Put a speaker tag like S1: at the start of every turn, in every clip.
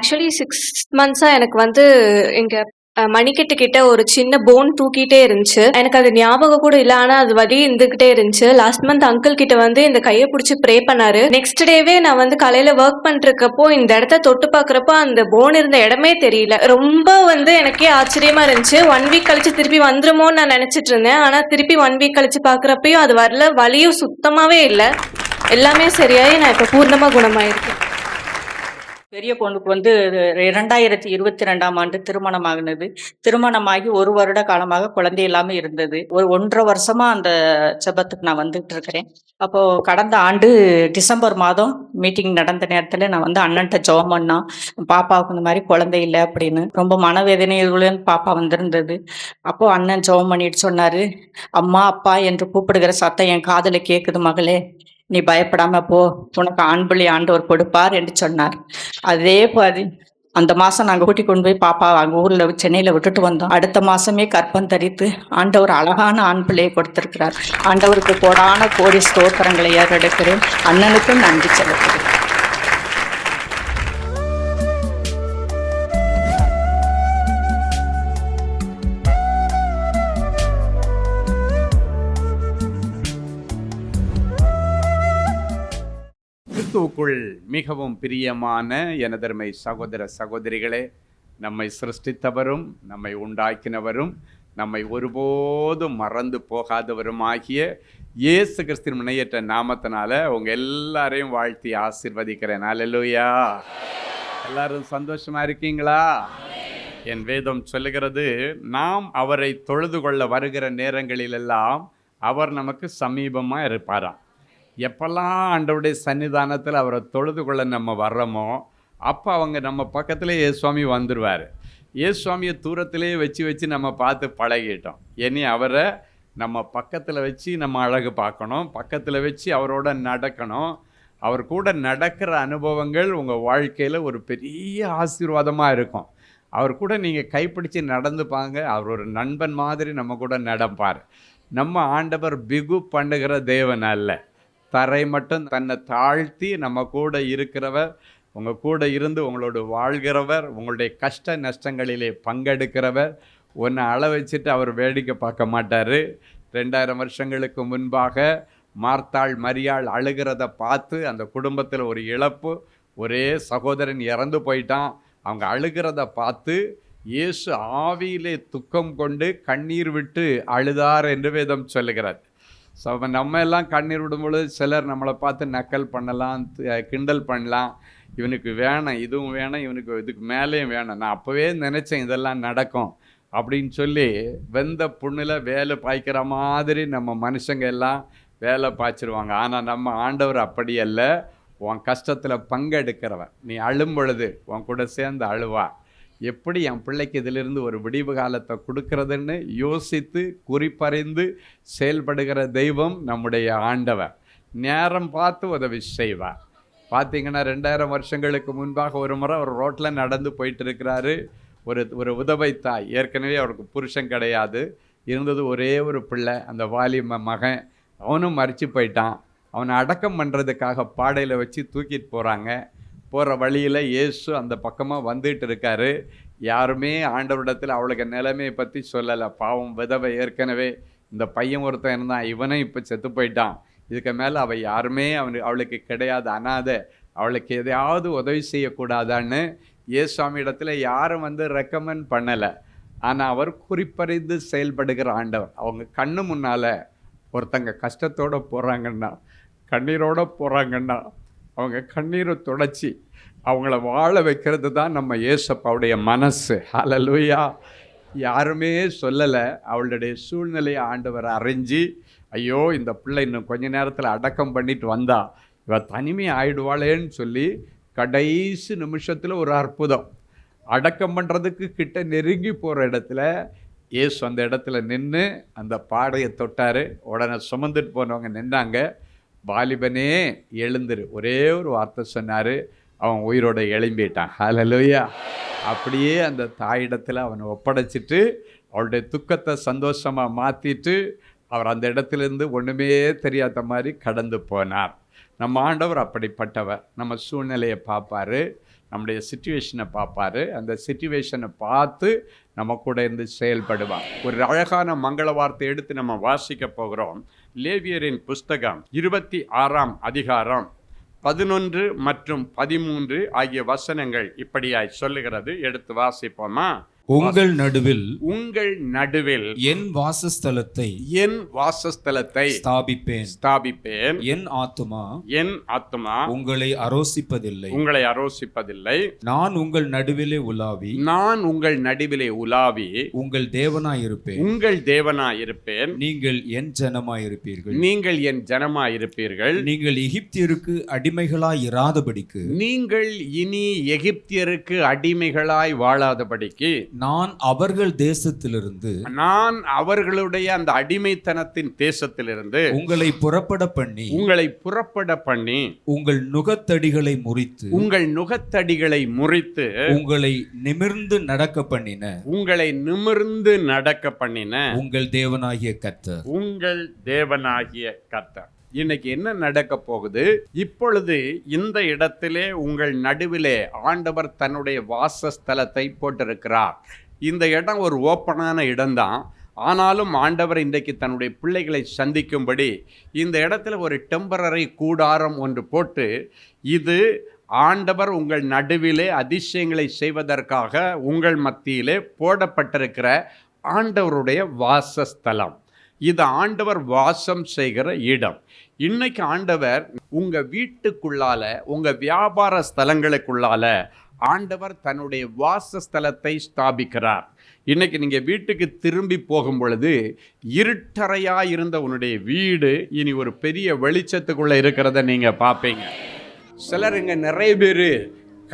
S1: Actually 6 மந்த்ஸா எனக்கு வந்து எங்க மணிக்கட்டு கிட்ட ஒரு சின்ன போன் தூக்கிட்டே இருந்துச்சு. எனக்கு அது ஞாபகம் கூட இல்ல. ஆனா அது வலி இருந்துகிட்டே இருந்துச்சு. லாஸ்ட் மந்த் அங்கிள் கிட்ட வந்து இந்த கைய புடிச்சு ப்ரே பண்ணாரு. நெக்ஸ்ட் டேவே நான் வந்து காலையில ஒர்க் பண்றக்கப்போ இந்த இடத்த தொட்டு பார்க்கறப்போ அந்த போன் இருந்த இடமே தெரியல. ரொம்ப வந்து எனக்கே ஆச்சரியமா இருந்துச்சு. 1 வீக் கழிச்சு திருப்பி வந்துருமோன்னு நான் நினைச்சிட்டு இருந்தேன். ஆனா திருப்பி 1 வீக் கழிச்சு பார்க்கறப்பயும் அது வரல. வலியும் சுத்தமாவே இல்ல. எல்லாமே சரியாயி நான் இப்ப பூர்ணமா குணமாயிருக்கேன்.
S2: பெரிய பொண்ணுக்கு வந்து 2022ஆம் ஆண்டு திருமணமாகினது. திருமணமாகி 1 வருட காலமாக குழந்தை இல்லாம இருந்தது. ஒரு 1½ வருஷமா அந்த ஜெபத்துக்கு நான் வந்துட்டு இருக்கிறேன். அப்போ கடந்த ஆண்டு டிசம்பர் மாதம் மீட்டிங் நடந்த நேரத்துல நான் வந்து அண்ணன்ட்ட ஜெபம் பண்ணோம். பாப்பாவுக்கு இந்த மாதிரி குழந்தை இல்லை அப்படின்னு. ரொம்ப மனவேதனையுடன் பாப்பா வந்திருந்தது. அப்போ அண்ணன் ஜெபம் பண்ணிட்டு சொன்னாரு, அம்மா அப்பா என்று கூப்பிடுகிற சத்தம் என் காதுல கேட்குது மகளே, நீ பயப்படாம போ, உனக்கு ஆண் பிள்ளை ஆண்டவர் கொடுப்பார் என்று சொன்னார். அதே மாதிரி அந்த மாசம் நாங்க கூட்டி கொண்டு போய் பாப்பா அங்க ஊர்ல சென்னையில விட்டுட்டு வந்தோம். அடுத்த மாசமே கற்பம் தரித்து ஆண்டவர் அழகான ஆண் பிள்ளையை கொடுத்திருக்கிறார். ஆண்டவருக்கு கோடான கோடி ஸ்தோத்திரங்களை ஏறெடுக்கிறேன். அண்ணனுக்கும் நன்றி செலுத்துகிறேன்.
S3: கிறிஸ்துவுக்குள் மிகவும் பிரியமான எனதருமை சகோதர சகோதரிகளே, நம்மை சிருஷ்டித்தவரும் நம்மை உண்டாக்கினவரும் நம்மை ஒருபோதும் மறந்து போகாதவருமாகிய இயேசு கிறிஸ்துவின் முனையற்ற நாமத்தினால உங்கள் எல்லாரையும் வாழ்த்தி ஆசீர்வதிக்கிறேன். அல்லேலூயா. எல்லாரும் சந்தோஷமா இருக்கீங்களா? என் வேதம் சொல்லுகிறது, நாம் அவரை தொழுது கொள்ள வருகிற நேரங்களிலெல்லாம் அவர் நமக்கு சமீபமாக இருப்பாராம். எப்பெல்லாம் ஆண்டவருடைய சன்னிதானத்தில் அவரை தொழுது கொள்ள நம்ம வர்றோமோ அப்போ அவங்க நம்ம பக்கத்திலே இயேசுவாமி வந்துடுவார். இயேசுவாமியை தூரத்திலே வச்சு நம்ம பார்த்து பழகிட்டோம். இனி அவரை நம்ம பக்கத்தில் வச்சு நம்ம அழகு பார்க்கணும், பக்கத்தில் வச்சு அவரோட நடக்கணும். அவர் கூட நடக்கிற அனுபவங்கள் உங்கள் வாழ்க்கையில் ஒரு பெரிய ஆசீர்வாதமாக இருக்கும். அவர் கூட நீங்கள் கைப்பிடிச்சு நடந்துப்பாங்க. அவர் ஒரு நண்பன் மாதிரி நம்ம கூட நடப்பார். நம்ம ஆண்டவர் பிகு பண்ணுகிற தேவன் அல்ல, தரை மட்டும் தன்னை தாழ்த்தி நம்ம கூட இருக்கிறவர், உங்கள் கூட இருந்து உங்களோட வாழ்கிறவர், உங்களுடைய கஷ்ட நஷ்டங்களிலே பங்கெடுக்கிறவர். ஒன்று அள வச்சுட்டு அவர் வேடிக்கை பார்க்க மாட்டார். 2000 வருஷங்களுக்கு முன்பாக மார்த்தாள் மரியாள் அழுகிறத பார்த்து அந்த குடும்பத்தில் ஒரு இழப்பு, ஒரே சகோதரன் இறந்து போயிட்டான். அவங்க அழுகிறத பார்த்து இயேசு ஆவியிலே துக்கம் கொண்டு கண்ணீர் விட்டு அழுதார் என்று வேதம் சொல்லுகிறார். ஸோ நம்ம எல்லாம் கண்ணீர் விடும்பொழுது சிலர் நம்மளை பார்த்து நக்கல் பண்ணலாம், கிண்டல் பண்ணலாம். இவனுக்கு வேணும், இதுவும் வேணும், இவனுக்கு இதுக்கு மேலேயும் வேணும். நான் அப்போவே நினச்சேன் இதெல்லாம் நடக்கும் அப்படின்னு சொல்லி வெந்த புண்ணில் வேலை பாய்க்கிற மாதிரி நம்ம மனுஷங்க எல்லாம் வேலை பாய்ச்சிருவாங்க. ஆனால் நம்ம ஆண்டவர் அப்படி அல்ல. உன் கஷ்டத்தில் பங்கெடுக்கிறவன். நீ அழும் பொழுது உன் கூட சேர்ந்து அழுவா. எப்படி என் பிள்ளைக்கு இதிலிருந்து ஒரு விடிவு காலத்தை கொடுக்கறதுன்னு யோசித்து குறிப்பறிந்து செயல்படுகிற தெய்வம் நம்முடைய ஆண்டவர். நேரம் பார்த்து உதவி செய்வார். பார்த்தீங்கன்னா 2000 வருஷங்களுக்கு முன்பாக ஒரு முறை ஒரு ரோட்டில் நடந்து போயிட்டு இருக்கிறாரு. ஒரு உதவை தாய், ஏற்கனவே அவருக்கு புருஷன் கிடையாது, இருந்தது ஒரே ஒரு பிள்ளை, அந்த வாலிப மகன். அவனும் மரிச்சு போயிட்டான். அவனை அடக்கம் பண்ணுறதுக்காக பாடையில் வச்சு தூக்கிட்டு போகிறாங்க. போகிற வழியில் இயேசு அந்த பக்கமாக வந்துட்டு இருக்காரு. யாருமே ஆண்டவரிடத்தில் அவளுக்கு நிலைமையை பற்றி சொல்லலை. பாவம் விதவை, ஏற்கனவே இந்த பையன் ஒருத்தன் இருந்தான், இவனே இப்போ செத்து போயிட்டான். இதுக்கு மேலே அவள் யாருமே அவளுக்கு கிடையாது, அனாதை. அவளுக்கு எதையாவது உதவி செய்யக்கூடாதான்னு இயேசுவாமி இடத்துல யாரும் வந்து ரெக்கமெண்ட் பண்ணலை. ஆனால் அவர் குறிப்பறிந்து செயல்படுகிற ஆண்டவர். அவங்க கண்ணு முன்னால் ஒருத்தங்க கஷ்டத்தோடு போகிறாங்கன்னா, கண்ணீரோடு போகிறாங்கன்னா, அவங்க கண்ணீரை தொடச்சி அவங்கள வாழ வைக்கிறது தான் நம்ம இயேசப்பாவுடைய மனசு. ஹல்லேலூயா. யாருமே சொல்லலை. அவளுடைய சூழ்நிலையை ஆண்டவர் அறிஞ்சு, ஐயோ இந்த பிள்ளை இன்னும் கொஞ்ச நேரத்தில் அடக்கம் பண்ணிட்டு வந்தா இவ தனிமை ஆயிடுவாளேன்னு சொல்லி கடைசி நிமிஷத்தில் ஒரு அற்புதம். அடக்கம் பண்ணுறதுக்கு கிட்ட நெருங்கி போகிற இடத்துல இயேசு அந்த இடத்துல நின்று அந்த பாடையை தொட்டார். உடனே சுமந்துட்டு போனவங்க நின்னாங்க. வாலிபனே எழுந்துரு, ஒரே ஒரு வார்த்தை சொன்னார், அவன் உயிரோட எழும்பிட்டான். ஹல்லேலூயா. அப்படியே அந்த தாயிடத்தில் அவனை ஒப்படைச்சிட்டு அவளுடைய துக்கத்தை சந்தோஷமாக மாற்றிட்டு அவர் அந்த இடத்துலேருந்து ஒன்றுமே தெரியாத மாதிரி கடந்து போனார். நம்ம ஆண்டவர் அப்படிப்பட்டவர். நம்ம சூழ்நிலையை பார்ப்பார், நம்முடைய சிச்சுவேஷனை பார்ப்பாரு. அந்த சிச்சுவேஷனை பார்த்து நம்ம கூட இருந்து செயல்படுவார். ஒரு அழகான மங்கள வார்த்தை எடுத்து நம்ம வாசிக்க போகிறோம். லேவியரின் புஸ்தகம் 26ஆம் அதிகாரம் 11 மற்றும் 13 ஆகிய வசனங்கள் இப்படியாய் சொல்லுகிறது. எடுத்து வாசிப்போமா?
S4: உங்கள் நடுவில் என் வாசஸ்தலத்தை ஸ்தாபிப்பேன். என் ஆத்துமா உங்களை அரோசிப்பதில்லை. நான் உங்கள் நடுவிலே உலாவி உங்கள் தேவனாயிருப்பேன். நீங்கள் என் ஜனமாயிருப்பீர்கள். நீங்கள் எகிப்தியருக்கு அடிமைகளாய் இராதபடிக்கு,
S3: நீங்கள் இனி எகிப்தியருக்கு அடிமைகளாய் வாழாதபடிக்கு,
S4: நான்
S3: அவர்களுடைய அந்த அடிமைத்தனத்தின் தேசத்திலிருந்து
S4: உங்களை புறப்பட பண்ணி உங்கள் நுகத்தடிகளை முறித்து உங்களை நிமிர்ந்து நடக்க பண்ணின உங்கள் தேவனாகிய கர்த்தர்.
S3: இன்னைக்கு என்ன நடக்க போகுது? இப்பொழுது இந்த இடத்திலே உங்கள் நடுவிலே ஆண்டவர் தன்னுடைய வாசஸ்தலத்தை போட்டிருக்கிறார். இந்த இடம் ஒரு ஓப்பனான இடம்தான். ஆனாலும் ஆண்டவர் இன்றைக்கு தன்னுடைய பிள்ளைகளை சந்திக்கும்படி இந்த இடத்துல ஒரு டெம்பரரி கூடாரம் ஒன்று போட்டு, இது ஆண்டவர் உங்கள் நடுவிலே அதிசயங்களை செய்வதற்காக உங்கள் மத்தியிலே போடப்பட்டிருக்கிற ஆண்டவருடைய வாசஸ்தலம். இது ஆண்டவர் வாசம் செய்கிற இடம். இன்னைக்கு ஆண்டவர் உங்க வீட்டுக்குள்ளால, உங்க வியாபார ஸ்தலங்களுக்குள்ளால ஆண்டவர் தன்னுடைய வாசஸ்தலத்தை ஸ்தாபிக்கிறார். இன்னைக்கு நீங்க வீட்டுக்கு திரும்பி போகும் பொழுது இருட்டறையா இருந்த உன்னுடைய வீடு இனி ஒரு பெரிய வெளிச்சத்துக்குள்ள இருக்கிறத நீங்க பார்ப்பீங்க. சிலர் இங்க நிறைய பேர்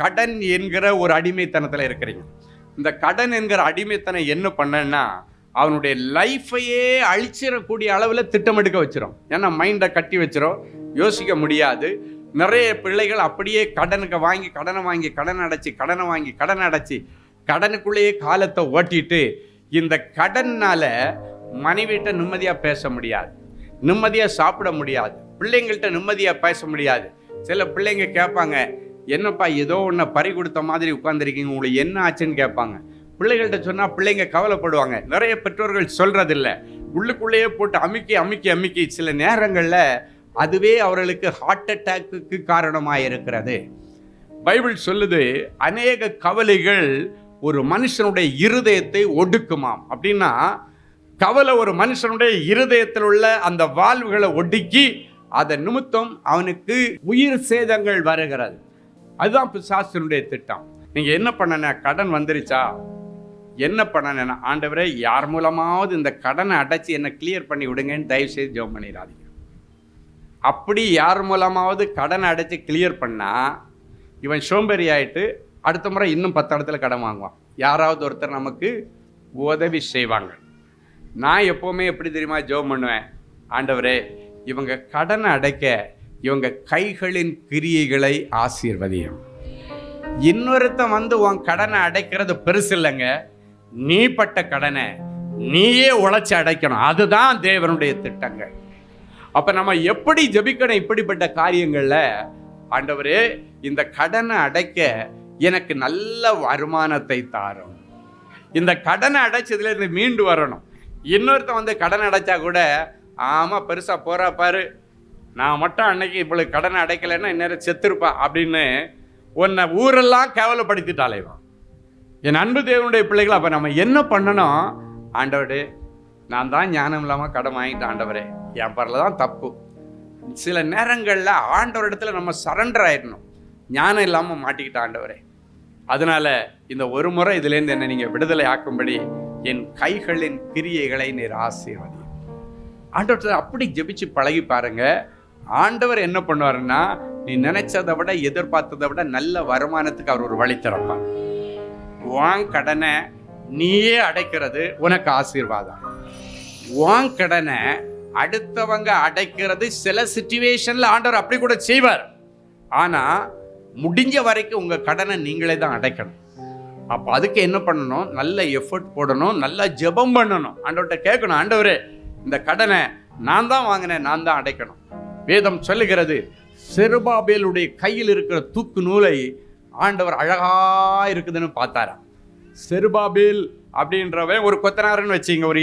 S3: கடன் என்கிற ஒரு அடிமைத்தனத்துல இருக்கிறீங்க. இந்த கடன் என்கிற அடிமைத்தனம் என்ன பண்ணன்னா அவனுடைய லைஃபையே அழிச்சிடக்கூடிய அளவில் திட்டமெடுக்க வச்சிடும். ஏன்னா மைண்டை கட்டி வச்சிடும், யோசிக்க முடியாது. நிறைய பிள்ளைகள் அப்படியே கடனை அடைச்சி கடனுக்குள்ளேயே காலத்தை ஓட்டிட்டு, இந்த கடன்னால மனைவிட்ட நிம்மதியாக பேச முடியாது, நிம்மதியாக சாப்பிட முடியாது, பிள்ளைங்கள்ட்ட நிம்மதியாக பேச முடியாது. சில பிள்ளைங்க கேட்பாங்க, என்னப்பா ஏதோ ஒன்றை பறி கொடுத்த மாதிரி உட்காந்துருக்கீங்க, உங்களுக்கு என்ன ஆச்சுன்னு கேட்பாங்க. பிள்ளைகள்கிட்ட சொன்னால் பிள்ளைங்க கவலைப்படுவாங்க. நிறைய பெற்றோர்கள் சொல்கிறதில்ல, உள்ளுக்குள்ளேயே போட்டு அமுக்கி சில நேரங்களில் அதுவே அவர்களுக்கு ஹார்ட் அட்டாக்கு காரணமாக இருக்கிறது. பைபிள் சொல்லுது, அநேக கவலைகள் ஒரு மனுஷனுடைய இருதயத்தை ஒடுக்குமாம். அப்படின்னா கவலை ஒரு மனுஷனுடைய இருதயத்தில் உள்ள அந்த வால்வுகளை ஒடுக்கி அதன் நிமித்தம் அவனுக்கு உயிர் சேதங்கள் வருகிறது. அதுதான் பிசாசினுடைய திட்டம். நீங்கள் என்ன பண்ணன, கடன் வந்துருச்சா, என்ன பண்ணனா, ஆண்டவரே யார் மூலமாவது இந்த கடனை அடைச்சி என்னை கிளியர் பண்ணி விடுங்கன்னு தயவுசெய்து ஜெபம் பண்ணிடாதீங்க. அப்படி யார் மூலமாவது கடனை அடைச்சி கிளியர் பண்ணால் இவன் சோம்பேறி ஆகிட்டு அடுத்த முறை இன்னும் 10 இடத்துல கடன் வாங்குவான். யாராவது ஒருத்தர் நமக்கு உதவி செய்வாங்க. நான் எப்போவுமே எப்படி தெரியுமா ஜெபம் பண்ணுவேன், ஆண்டவரே இவங்க கடனை அடைக்க இவங்க கைகளின் கிரியைகளை ஆசீர்வதியும். இன்னொருத்தன் வந்து உன் கடனை அடைக்கிறது பெருசு இல்லைங்க, நீ பட்ட கடனை நீயே உழைச்சி அடைக்கணும். அதுதான் தேவனுடைய திட்டங்கள். அப்ப நம்ம எப்படி ஜெபிக்கணும்? இப்படிப்பட்ட காரியங்கள்ல, ஆண்டவரே இந்த கடனை அடைக்க எனக்கு நல்ல வருமானத்தை தாரும், இந்த கடனை அடைச்சதுல இருந்து மீண்டு வரணும். இன்னொருத்தன் வந்து கடன் அடைச்சா கூட, ஆமா பெருசா போறா பாரு, நான் மட்டும் அன்னைக்கு இவ்வளவு கடனை அடைக்கலைன்னா இந்நேரம் செத்துருப்பா அப்படின்னு உன்னை ஊரெல்லாம் கேவலப்படுத்திட்டாலேவான். என் அன்பு தேவனுடைய பிள்ளைகள், அப்போ நம்ம என்ன பண்ணணும்? ஆண்டவரே நான் தான் ஞானம் இல்லாமல் கடன் வாங்கிட்டேன், ஆண்டவரே என் பரில் தான் தப்பு. சில நேரங்களில் ஆண்டவர் இடத்துல நம்ம சரண்டர் ஆயிடணும். ஞானம் இல்லாமல் மாட்டிக்கிட்ட ஆண்டவரே, அதனால இந்த ஒரு முறை இதுலேருந்து என்னை நீங்கள் விடுதலை ஆக்கும்படி என் கைகளின் கிரியைகளை நீர் ஆசீர்வதி. ஆண்டவர் அப்படி ஜெபிச்சு பழகி பாருங்க. ஆண்டவர் என்ன பண்ணுவாருன்னா, நீ நினைச்சதை விட எதிர்பார்த்ததை விட நல்ல வருமானத்துக்கு அவர் ஒரு வழி திறப்பார். உன் கடனை நீயே அடைக்கிறது உனக்கு ஆசீர்வாதம். உன் கடனை அடுத்தவங்க அடைக்கிறது சில சிச்சுவேஷன்ல ஆண்டவர் அப்படி கூட செய்வார். ஆனா முடிஞ்ச வரைக்கும் உங்க கடனை நீங்களே தான் அடைக்கணும். அப்போ அதுக்கு என்ன பண்ணணும்? நல்ல எஃபர்ட் போடணும், நல்லா ஜெபம் பண்ணணும், ஆண்டவர்கிட்ட கேட்கணும், ஆண்டவரே இந்த கடனை நான் தான் வாங்கினேன், நான் தான் அடைக்கணும். வேதம் சொல்லுகிறது, செருபாபேலுடைய கையில் இருக்கிற தூக்கு நூலை ஆண்டவர் அழகா இருக்குதுன்னு பார்த்தாராம். செருபாபேல் அப்படின்றவன் ஒரு கொத்தனாருன்னு வச்சுங்க, ஒரு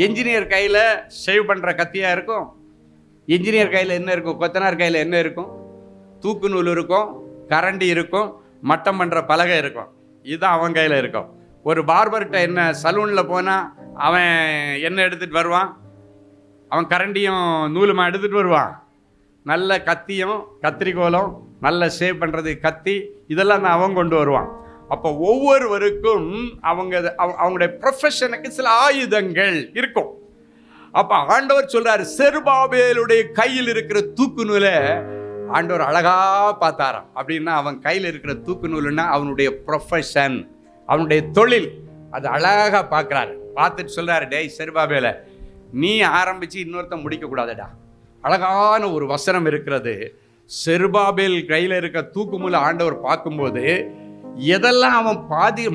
S3: என்ஜினியர் கையில் ஷேவ் பண்ணுற கத்தியாக இருக்கும். என்ஜினியர் கையில் என்ன இருக்கும்? கொத்தனார் கையில் என்ன இருக்கும்? தூக்கு நூல் இருக்கும், கரண்டி இருக்கும், மட்டம் பண்ணுற பலகை இருக்கும். இதுதான் அவன் கையில் இருக்கும். ஒரு பார்பர்கிட்ட என்ன சலூனில் போனால் அவன் என்ன எடுத்துகிட்டு வருவான்? அவன் கரண்டியும் நூலுமா எடுத்துகிட்டு வருவான். நல்ல கத்தியும் கத்திரிக்கோலும், நல்ல ஷேவ் பண்ணுறது கத்தி, இதெல்லாம் தான் அவன் கொண்டு வருவான். அப்போ ஒவ்வொருவருக்கும் அவங்களுடைய ப்ரொஃபஷனுக்கு சில ஆயுதங்கள் இருக்கும். அப்போ ஆண்டவர் சொல்றாரு, செருபாபேலுடைய கையில் இருக்கிற தூக்கு நூலை ஆண்டவர் அழகா பார்த்தாராம். அப்படின்னா அவன் கையில் இருக்கிற தூக்கு நூலுன்னா அவனுடைய ப்ரொஃபஷன், அவனுடைய தொழில், அது அழகா பார்க்குறாரு. பார்த்துட்டு சொல்றாரு, டேய் செருபாபேல, நீ ஆரம்பிச்சு இன்னொருத்த முடிக்க கூடாதடா. அழகான ஒரு வசனம் இருக்கிறது. செருபாபேல் கையில் இருக்க தூக்கு நூலை ஆண்டவர் பார்க்கும்போது எதெல்லாம் அவன்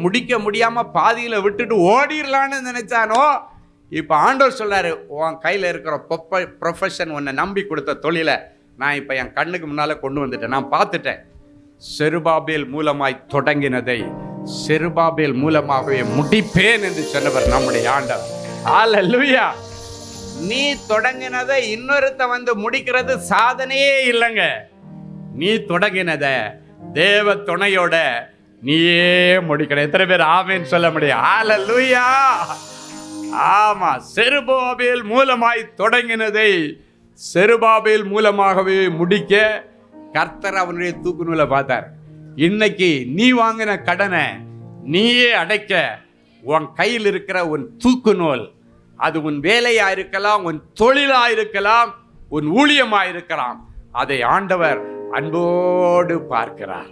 S3: முடிக்க முடியாம பாதியில விட்டுட்டு ஓடிடலான்னு நினைச்சானோ, இப்ப ஆண்டவர் சொல்றாரு, உன் கையில இருக்கிற ப்ரொஃபஷன், உன்னை நம்பி கொடுத்த தொழிலை நான் இப்ப என் கண்ணுக்கு முன்னால கொண்டு வந்துட்டேன், நான் பார்த்துட்டேன். செருபாபேல் மூலமாய் தொடங்கினதை செருபாபேல் மூலமாகவே முடிப்பேன் என்று சொன்னவர் நம்முடைய ஆண்டவர். ஹல்லேலூயா. நீ தொடங்கினதை இன்னொருத்த வந்து முடிக்கிறது சாதனையே இல்லைங்க. நீ தொடங்கினத தேவ துணையோட நீயே முடிக்கணும். எத்தனை பேர் ஆமென் சொல்ல முடியும்? ஹல்லேலூயா. ஆமா, செருபாபேல் மூலமாய் தொடங்கினதை செருபாபேல் மூலமாகவே முடிக்க கர்த்தர் அவனுடைய தூக்கு நூலை பார்த்தார். இன்னைக்கு நீ வாங்கின கடனை நீயே அடைக்க உன் கையில் இருக்கிற உன் தூக்கு நூல், அது உன் வேலையா இருக்கலாம், உன் தொழிலா இருக்கலாம், உன் ஊழியமா இருக்கலாம், அதை ஆண்டவர் அன்போடு பார்க்கிறார்.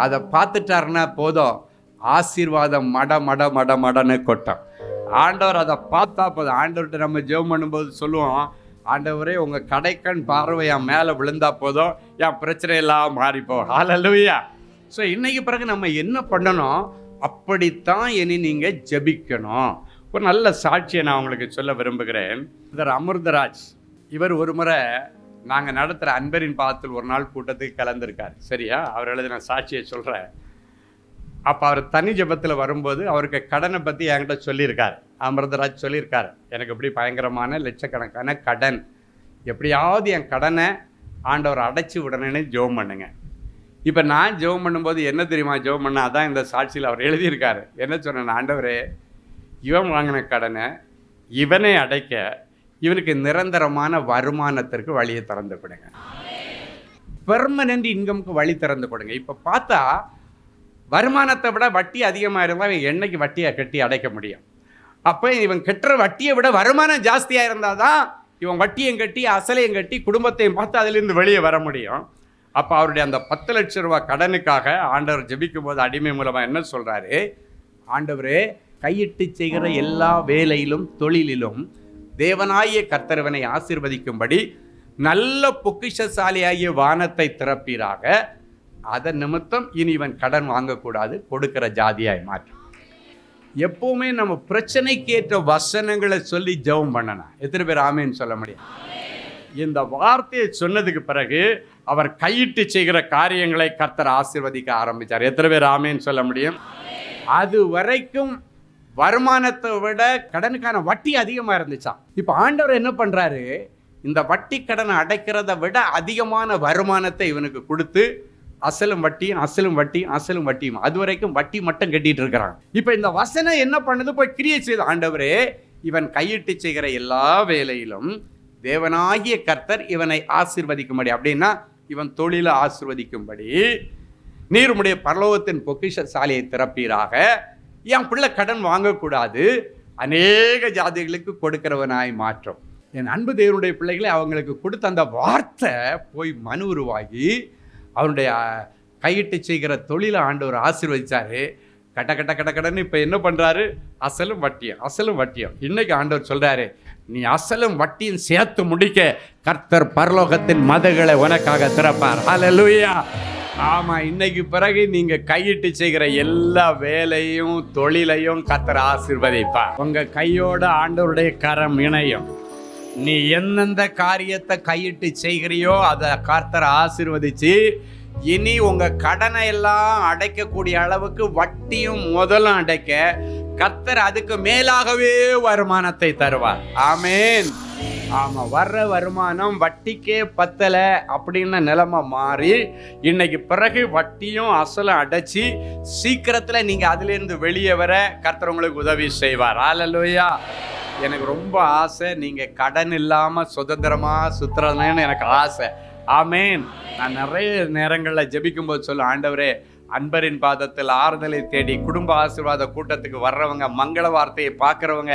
S3: அதை பார்த்துட்டாருன்னா போதும், ஆசீர்வாதம் மட மட மட மடன்னு கொட்டும். ஆண்டவர் அதை பார்த்தா போதும். ஆண்டவர்கிட்ட நம்ம ஜெபம் பண்ணும்போது சொல்லுவோம், ஆண்டவரே உங்கள் கடைக்கண் பார்வை என் மேலே விழுந்தா போதும், என் பிரச்சனை எல்லாம் மாறிப்போ. ஹல்லேலூயா. ஸோ இன்னைக்கு பிறகு நம்ம என்ன பண்ணணும்? அப்படித்தான் இனி நீங்கள் ஜெபிக்கணும். ஒரு நல்ல சாட்சியை நான் உங்களுக்கு சொல்ல விரும்புகிறேன். அமிர்தராஜ் இவர் ஒரு முறை நாங்கள் நடத்துகிற அன்பரின் பாதத்தில் ஒரு நாள் கூட்டத்துக்கு கலந்துருக்கார். சரியா? அவர் எழுதின சாட்சியை சொல்கிறேன். அப்போ அவர் தனி ஜெபத்தில் வரும்போது அவருக்கு கடனை பற்றி என்கிட்ட சொல்லியிருக்கார். அமிர்தராஜ் சொல்லியிருக்கார், எனக்கு இப்படி பயங்கரமான லட்சக்கணக்கான கடன், எப்படியாவது என் கடனை ஆண்டவர் அடைச்சி விடணுன்னு ஜெபம் பண்ணுங்க. இப்போ நான் ஜெபம் பண்ணும்போது என்ன தெரியுமா ஜெபம் பண்ண? அதான் இந்த சாட்சியில் அவர் எழுதியிருக்காரு. என்ன சொன்னேன்? ஆண்டவரே, இவன் வாங்கின கடனை இவனை அடைக்க இவனுக்கு நிரந்தரமான வருமானத்திற்கு வழியை திறந்து கொடுங்க, பெர்மனன்ட் இன்கம்க்கு வழி திறந்து கொடுங்க. இப்போ பார்த்தா வருமானத்தை விட வட்டி அதிகமாக இருந்தால் இவன் என்னைக்கு வட்டியை கட்டி அடைக்க முடியும்? அப்போ இவன் கட்டுற வட்டியை விட வருமானம் ஜாஸ்தியாக இருந்தால் தான் இவன் வட்டியும் கட்டி அசலையும் கட்டி குடும்பத்தையும் பார்த்து அதிலிருந்து வெளியே வர முடியும். அப்போ அவருடைய அந்த 10 லட்சம் ரூபாய் கடனுக்காக ஆண்டவர் ஜெபிக்கும் போது அடிமை மூலமாக என்ன சொல்கிறாரு? ஆண்டவரே, கையிட்டு செய்கிற எல்லா வேலையிலும் தொழிலிலும் தேவனாகிய கர்த்தரவனை ஆசீர்வதிக்கும்படி நல்ல பொக்கிஷசாலியாகிய வானத்தை திறப்பீராக, அதன் நிமித்தம் இனி இவன் கடன் வாங்கக்கூடாது, கொடுக்கிற ஜாதியாய் மாற்றி. எப்பவுமே நம்ம பிரச்சனைக்கேற்ற வசனங்களை சொல்லி ஜெபம் பண்ணணும். எத்தனை பேர் ஆமேன்னு சொல்ல முடியும்? இந்த வார்த்தையை சொன்னதுக்கு பிறகு அவர் கையிட்டு செய்கிற காரியங்களை கர்த்தர் ஆசீர்வதிக்க ஆரம்பித்தார். எத்தனை பேர் ஆமேன்னு சொல்ல முடியும்? அது வரைக்கும் வருமானத்தை விட கடனுக்கான வட்டி அதிகமாக இருந்துச்சாம். இப்போ ஆண்டவர் என்ன பண்ணுறாரு? இந்த வட்டி கடனை அடைக்கிறத விட அதிகமான வருமானத்தை இவனுக்கு கொடுத்து அசலும் வட்டியும் அசலும் வட்டியும் அசலும் வட்டியும் அது வரைக்கும் வட்டி மட்டும் கட்டிட்டு இருக்கிறான். இப்போ இந்த வசனம் என்ன பண்ணுது? போய் கிரியை செய்து, ஆண்டவரே, இவன் கையிட்டு செய்கிற எல்லா வேலையிலும் தேவனாகிய கர்த்தர் இவனை ஆசீர்வதிக்கும்படி, அப்படின்னா இவன் தொழிலை ஆசீர்வதிக்கும்படி நீர் உம்முடைய பரலோகத்தின் பொக்கிஷசாலியை திறப்பீராக, என் பிள்ளை கடன் வாங்கக்கூடாது, அநேக ஜாதிகளுக்கு கொடுக்கிறவனாய் மாற்றும். என் அன்பு தேவனுடைய பிள்ளைகளை அவங்களுக்கு கொடுத்த அந்த வார்த்தை போய் மனு உருவாகி அவனுடைய கையிட்டு செய்கிற தொழிலை ஆண்டவர் ஆசீர்வதிச்சாரு. கட்ட கட்ட கட்ட கடன்னு இப்போ என்ன பண்ணுறாரு? அசலும் வட்டியும் அசலும் வட்டியும். இன்னைக்கு ஆண்டவர் சொல்கிறாரு, நீ அசலும் வட்டியும் சேர்த்து முடிக்க கர்த்தர் பரலோகத்தின் மதகளை உனக்காக திறப்பார். ஹல்லேலூயா. ஆமாம், இன்னைக்கு பிறகு நீங்கள் கையிட்டு செய்கிற எல்லா வேலையும் தொழிலையும் கர்த்தர் ஆசீர்வதிப்பார். உங்கள் கையோட ஆண்டவருடைய கரம் இணையும். நீ எந்தெந்த காரியத்தை கையிட்டு செய்கிறியோ அதை கர்த்தர் ஆசீர்வதிச்சு இனி உங்க கடனை எல்லாம் அடைக்கக்கூடிய அளவுக்கு வட்டியும் முதலும் அடைக்க கர்த்தர் அதுக்கு மேலாகவே வருமானத்தை தருவார். ஆமேன். ஆமா, வர்ற வருமானம் வட்டிக்கே பத்தல அப்படின்னு நிலைமை மாறி இன்னைக்கு பிறகு வட்டியும் அசலும் அடைச்சி சீக்கிரத்துல நீங்க அதுல இருந்து வெளியே வர கர்த்தர் உங்களுக்கு உதவி செய்வார். ஹல்லேலூயா. எனக்கு ரொம்ப ஆசை நீங்க கடன் இல்லாம சுதந்திரமா சுத்துறதுன்னு எனக்கு ஆசை. ஆமேன். நான் நிறைய நேரங்களில் ஜெபிக்கும் போது சொல்ல, ஆண்டவரே, அன்பரின் பாதத்தில் ஆறுதலை தேடி குடும்ப ஆசீர்வாத கூட்டத்துக்கு வர்றவங்க, மங்கள வார்த்தையை பார்க்குறவங்க,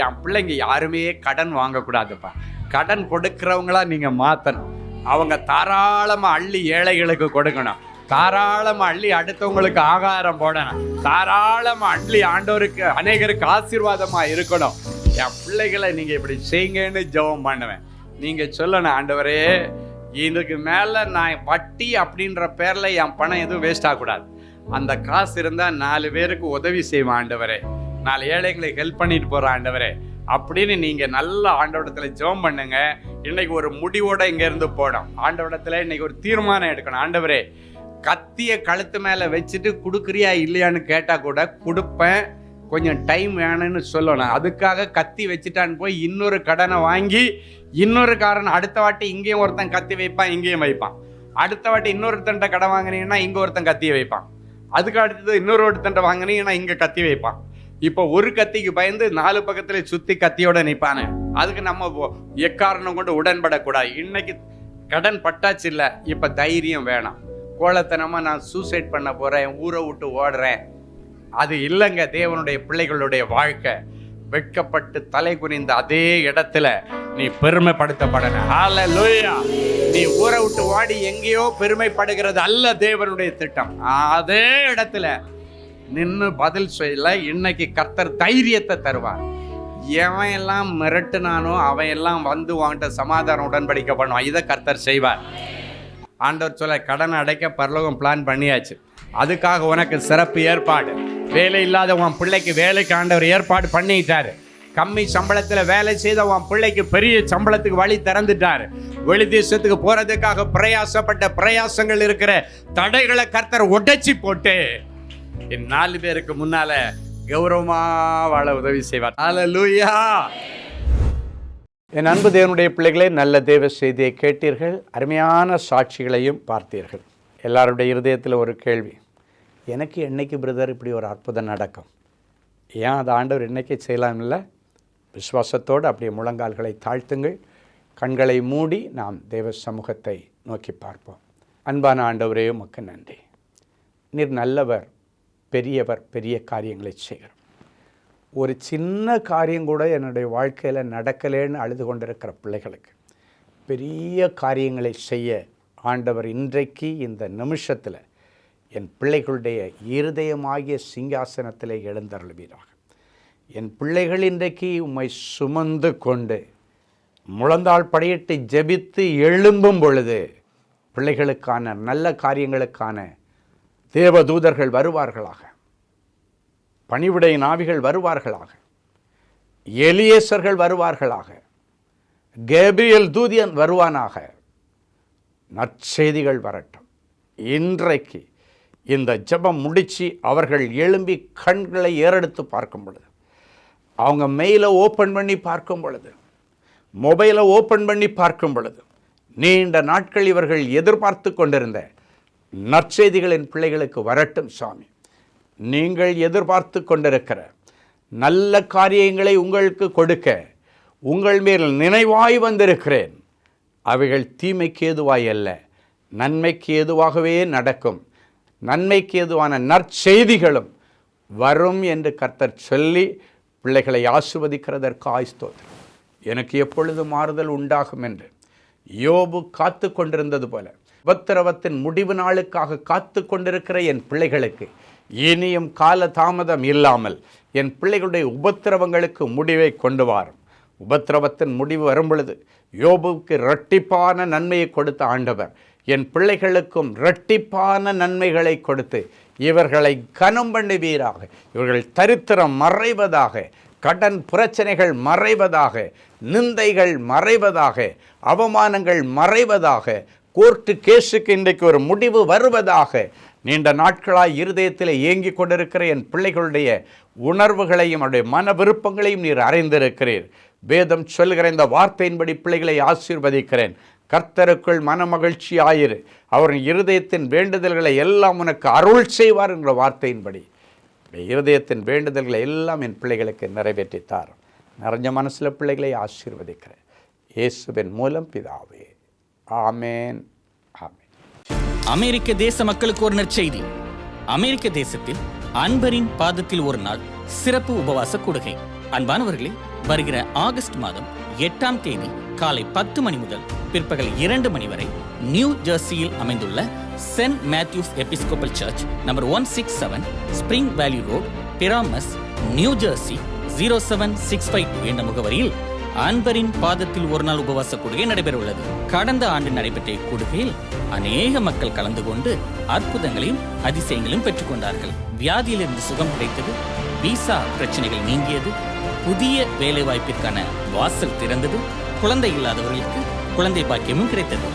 S3: என் பிள்ளைங்க யாருமே கடன் வாங்கக்கூடாதுப்பா. கடன் கொடுக்குறவங்களா நீங்கள் மாற்றணும். அவங்க தாராளமாக அள்ளி ஏழைகளுக்கு கொடுக்கணும். தாராளமாக அள்ளி அடுத்தவங்களுக்கு ஆகாரம் போடணும். தாராளமாக அள்ளி ஆண்டவருக்கு அநேகருக்கு ஆசீர்வாதமாக இருக்கணும். என் பிள்ளைகளை நீங்கள் இப்படி செய்யுங்கன்னு ஜெபம் பண்ணுவேன். நீங்கள் சொல்லணும், ஆண்டவரே, இதுக்கு மேலே நான் வட்டி அப்படின்ற பேரில் என் பணம் எதுவும் வேஸ்ட் ஆகக்கூடாது. அந்த காசு இருந்தால் 4 பேருக்கு உதவி செய்வேன் ஆண்டவரே, 4 ஏழைங்களுக்கு ஹெல்ப் பண்ணிட்டு போகிறேன் ஆண்டவரே அப்படின்னு நீங்கள் நல்ல ஆண்டவரிடத்தில் ஜெபம் பண்ணுங்க. இன்னைக்கு ஒரு முடிவோட இங்கேருந்து போடும். ஆண்டவரிடத்தில் இன்னைக்கு ஒரு தீர்மானம் எடுக்கணும். ஆண்டவரே, கத்தியை கழுத்து மேலே வச்சுட்டு கொடுக்குறியா இல்லையான்னு கேட்டால் கூட கொடுப்பேன், கொஞ்சம் டைம் வேணும்னு சொல்லணும். அதுக்காக கத்தி வச்சுட்டான்னு போய் இன்னொரு கடனை வாங்கி இன்னொரு காரன் அடுத்த வாட்டி இங்கேயும் ஒருத்தன் கத்தி வைப்பான், இங்கேயும் வைப்பான். அடுத்த வாட்டி இன்னொருத்தன்ட்ட கடை வாங்கினீங்கன்னா இங்கே ஒருத்தன் கத்தியை வைப்பான். அதுக்கு அடுத்தது இன்னொரு ஒருத்தன்ட்ட வாங்கினீங்கன்னா இங்கே கத்தி வைப்பான். இப்போ ஒரு கத்திக்கு பயந்து 4 பக்கத்துல சுற்றி கத்தியோட நிற்பானு. அதுக்கு நம்ம எக்காரணம் கொண்டு உடன்படக்கூடாது. இன்னைக்கு கடன் பட்டாச்சு இல்லை, இப்போ தைரியம் வேணாம். கோலத்தனமாக நான் சூசைட் பண்ண போகிறேன், ஊரை விட்டு ஓடுறேன், அது இல்லைங்க. தேவனுடைய பிள்ளைகளுடைய வாழ்க்கை வெட்கப்பட்டு தலை குனிந்த அதே இடத்துல நீ பெருமைப்படுத்தப்படணும். ஹல்லேலூயா. நீ ஊரை விட்டு ஓடி எங்கேயோ பெருமைப்படுகிறது அல்ல தேவனுடைய திட்டம். அதே இடத்துல நின்று பதில் சொல்ல இன்னைக்கு கர்த்தர் தைரியத்தை தருவார். எவன் எல்லாம் மிரட்டுனானோ அவன் எல்லாம் வந்து வாங்கிட்ட சமாதானம் உடன்படிக்கை பண்ணுவான். இதை கர்த்தர் செய்வார். ஆண்டவர் சொல்ல, கடனை அடைக்க பரலோகம் பிளான் பண்ணியாச்சு. அதுக்காக உனக்கு சிறப்பு ஏற்பாடு. வேலை இல்லாத உன் பிள்ளைக்கு வேலைக்கு ஆண்டவர் ஏற்பாடு பண்ணிட்டாரு. கம்மி சம்பளத்தில் வேலை செய்த உன் பிள்ளைக்கு பெரிய சம்பளத்துக்கு வழி திறந்துட்டாரு. வெளி தேசத்துக்கு போறதுக்காக பிரயாசப்பட்ட பிரயாசங்கள் இருக்கிற தடைகளை கர்த்தர் உடைச்சி போட்டு 4 பேருக்கு முன்னால கௌரவமா வாழ உதவி செய்வார். ஹல்லேலூயா. என் அன்பு தேவனுடைய பிள்ளைகளே, நல்ல தேவ செய்தியை கேட்டீர்கள். அருமையான சாட்சிகளையும் பார்த்தீர்கள். எல்லாருடைய இருதயத்தில் ஒரு கேள்வி, எனக்கு என்னைக்கு பிரதர் இப்படி ஒரு அற்புதம் நடக்கும்? ஏன் அது ஆண்டவர் என்னைக்கு செய்யலாம் இல்லை? விசுவாசத்தோடு அப்படியே முழங்கால்களை தாழ்த்துங்கள். கண்களை மூடி நாம் தேவ சமூகத்தை நோக்கி பார்ப்போம். அன்பான ஆண்டவரே, உமக்கு நன்றி. நீர் நல்லவர், பெரியவர், பெரிய காரியங்களை செய்கிறார். ஒரு சின்ன காரியம் கூட என்னுடைய வாழ்க்கையில் நடக்கலேன்னு அழுது கொண்டிருக்கிற பிள்ளைகளுக்கு பெரிய காரியங்களை செய்ய ஆண்டவர் இன்றைக்கு இந்த நிமிஷத்தில் என் பிள்ளைகளுடைய இருதயமாகிய சிங்காசனத்தில் எழுந்தருள்வீராக. என் பிள்ளைகள் இன்றைக்கு உம்மை சுமந்து கொண்டு முழந்தாள் படியிட்டு ஜெபித்து எழும்பும் பொழுது பிள்ளைகளுக்கான நல்ல காரியங்களுக்கான தேவதூதர்கள் வருவார்களாக, பணிவிடை நாவிகள் வருவார்களாக, எலியேசர்கள் வருவார்களாக, கேப்ரியல் தூதியன் வருவானாக. நற்செய்திகள் வரட்டும். இன்றைக்கு இந்த ஜெபம் முடித்து அவர்கள் எழும்பி கண்களை ஏறெடுத்து பார்க்கும் பொழுது, அவங்க மெயிலை ஓப்பன் பண்ணி பார்க்கும் பொழுது, மொபைலை ஓப்பன் பண்ணி பார்க்கும் பொழுது, நீண்ட நாட்கள் இவர்கள் எதிர்பார்த்து கொண்டிருந்த நற்செய்திகளின் பிள்ளைகளுக்கு வரட்டும். சாமி, நீங்கள் எதிர்பார்த்து கொண்டிருக்கிற நல்ல காரியங்களை உங்களுக்கு கொடுக்க உங்கள் மேல் நினைவாய் வந்திருக்கிறேன். அவைகள் தீமைக்கு ஏதுவாய் அல்ல, நன்மைக்கு ஏதுவாகவே நடக்கும். நன்மைக்கு ஏதுவான நற்செய்திகளும் வரும் என்று கர்த்தர் சொல்லி பிள்ளைகளை ஆசீர்வதிக்கிறதற்கு ஸ்தோத்திரம். எனக்கு எப்பொழுது மாறுதல் உண்டாகும் என்று யோபு காத்து கொண்டிருந்தது போல உபத்திரவத்தின் முடிவு நாளுக்காக காத்து கொண்டிருக்கிற என் பிள்ளைகளுக்கு இனியும் கால தாமதம் இல்லாமல் என் பிள்ளைகளுடைய உபத்திரவங்களுக்கு முடிவை கொண்டு வாரும். உபத்திரவத்தின் முடிவு வரும் பொழுது யோபுவுக்கு இரட்டிப்பான நன்மையை கொடுத்த ஆண்டவர் என் பிள்ளைகளுக்கும் இரட்டிப்பான நன்மைகளை கொடுத்து இவர்களை கனம் பண்ணுவீராக. இவர்கள் தரித்திரம் மறைவதாக, கடன் பிரச்சனைகள் மறைவதாக, நிந்தைகள் மறைவதாக, அவமானங்கள் மறைவதாக, கோர்ட்டு கேஸுக்கு இன்றைக்கு ஒரு முடிவு வருவதாக. நீண்ட நாட்களாய் இருதயத்தில் ஏங்கிக் கொண்டிருக்கிற என் பிள்ளைகளுடைய உணர்வுகளையும் அவருடைய மன விருப்பங்களையும் நீர் அறிந்திருக்கிறீர். வேதம் சொல்கிற இந்த வார்த்தையின்படி பிள்ளைகளை ஆசீர்வதிக்கிறேன். கர்த்தருக்குள் மன மகிழ்ச்சி ஆயிரு, அவரின் இருதயத்தின் வேண்டுதல்களை எல்லாம் உனக்கு அருள் செய்வார் என்ற வார்த்தையின்படி இருதயத்தின் வேண்டுதல்களை எல்லாம் என் பிள்ளைகளுக்கு நிறைவேற்றித்தார். நிறைஞ்ச மனசில் பிள்ளைகளை ஆசீர்வதிக்கிறேன் இயேசுவின் மூலம் பிதாவே, ஆமேன், ஆமேன்.
S5: அமெரிக்க தேச மக்களுக்கு ஒரு நற்செய்தி. அமெரிக்க தேசத்தில் அன்பரின் பாதத்தில் ஒரு நாள் சிறப்பு உபவாச கூடுகை. அன்பானவர்களே, வருகிற ஆகஸ்ட் மாதம் 8ஆம் தேதி காலை 10 மணி முதல் பிற்பகல் 2 மணி வரை நியூ ஜெர்சியில் அமைந்துள்ள Saint Matthew's Episcopal Church number 167 Spring Valley Road, Paramus, New Jersey 07652 என்ற முகவரியில் அன்பரின் பாதத்தில் ஒரு நாள் உபவாச கூடுகை நடைபெற உள்ளது. கடந்த ஆண்டு நடைபெற்ற இக்கூடுகையில் அநேக மக்கள் கலந்து கொண்டு அற்புதங்களையும் அதிசயங்களையும் பெற்றுக்கொண்டார்கள். வியாதியிலிருந்து சுகம் கிடைத்தது, விசா பிரச்சனைகள் நீங்கியது, புதிய வேலை வாய்ப்பிற்கான வாசல் திறந்தது, குழந்தை இல்லாதவர்களுக்கு குழந்தை பாக்கியமும் கிடைத்தது.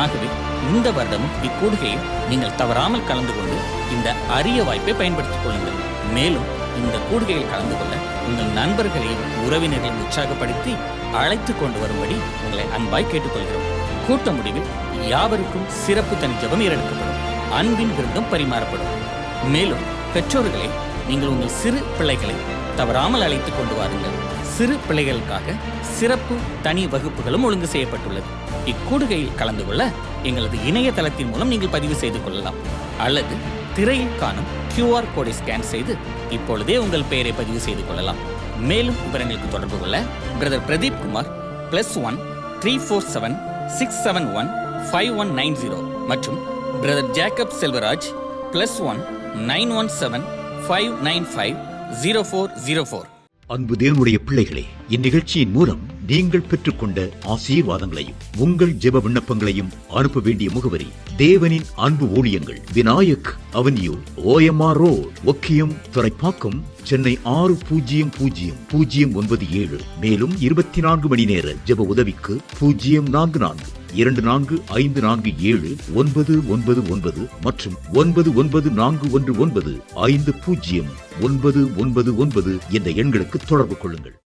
S5: ஆகவே இந்த வருடமும் இக்கூடுகையில் நீங்கள் தவறாமல் கலந்து கொண்டு இந்த அரிய வாய்ப்பை பயன்படுத்திக் கொள்ளுங்கள். மேலும் இந்த கூடுகையில் கலந்து கொள்ள உங்கள் நண்பர்களையும் உறவினர்களையும் உற்சாகப்படுத்தி அழைத்து கொண்டு வரும்படி உங்களை அன்பாய் கேட்டுக்கொள்கிறோம். கூட்ட முடிவில் யாவருக்கும் சிறப்பு தனி ஜெபம் ஏறெடுக்கப்படும். அன்பின் விருந்தும் பரிமாறப்படும். மேலும் பெற்றோர்களே, நீங்கள் உங்கள் சிறு பிள்ளைகளை தவறாமல் அழைத்து கொண்டு வாருங்கள். சிறு பிள்ளைகளுக்காக சிறப்பு தனி வகுப்புகளும் ஒழுங்கு செய்யப்பட்டுள்ளது. இக்கூடுகையில் கலந்து கொள்ள எங்களது இணையதளத்தின் மூலம் நீங்கள் பதிவு செய்து கொள்ளலாம். அல்லது திரையில் காணும் QR கோடை ஸ்கேன் செய்து இப்பொழுதே உங்கள் பெயரை பதிவு செய்து கொள்ளலாம். மேலும் விவரங்களுக்கு தொடர்பு கொள்ள பிரதர் பிரதீப் குமார் +1 347 671 5190 மற்றும் பிரதர் ஜேக்கப் செல்வராஜ் +1 917 595 0404.
S6: அன்பு தேவனுடைய பிள்ளைகளே, இந்நிகழ்ச்சியின் மூலம் நீங்கள் பெற்றுக்கொண்ட ஆசீர்வாதங்களையும் உங்கள் ஜெப விண்ணப்பங்களையும் அனுப்ப வேண்டிய முகவரி: தேவனின் அன்பு ஊழியங்கள், Vinayak avenue, OMR road, Okkiyam, Thoraipakkam, Chennai 600097. மேலும் 24 மணி நேர ஜெப உதவிக்கு 044 24547999 மற்றும் 9941150999 என்ற எண்களுக்கு தொடர்பு கொள்ளுங்கள்.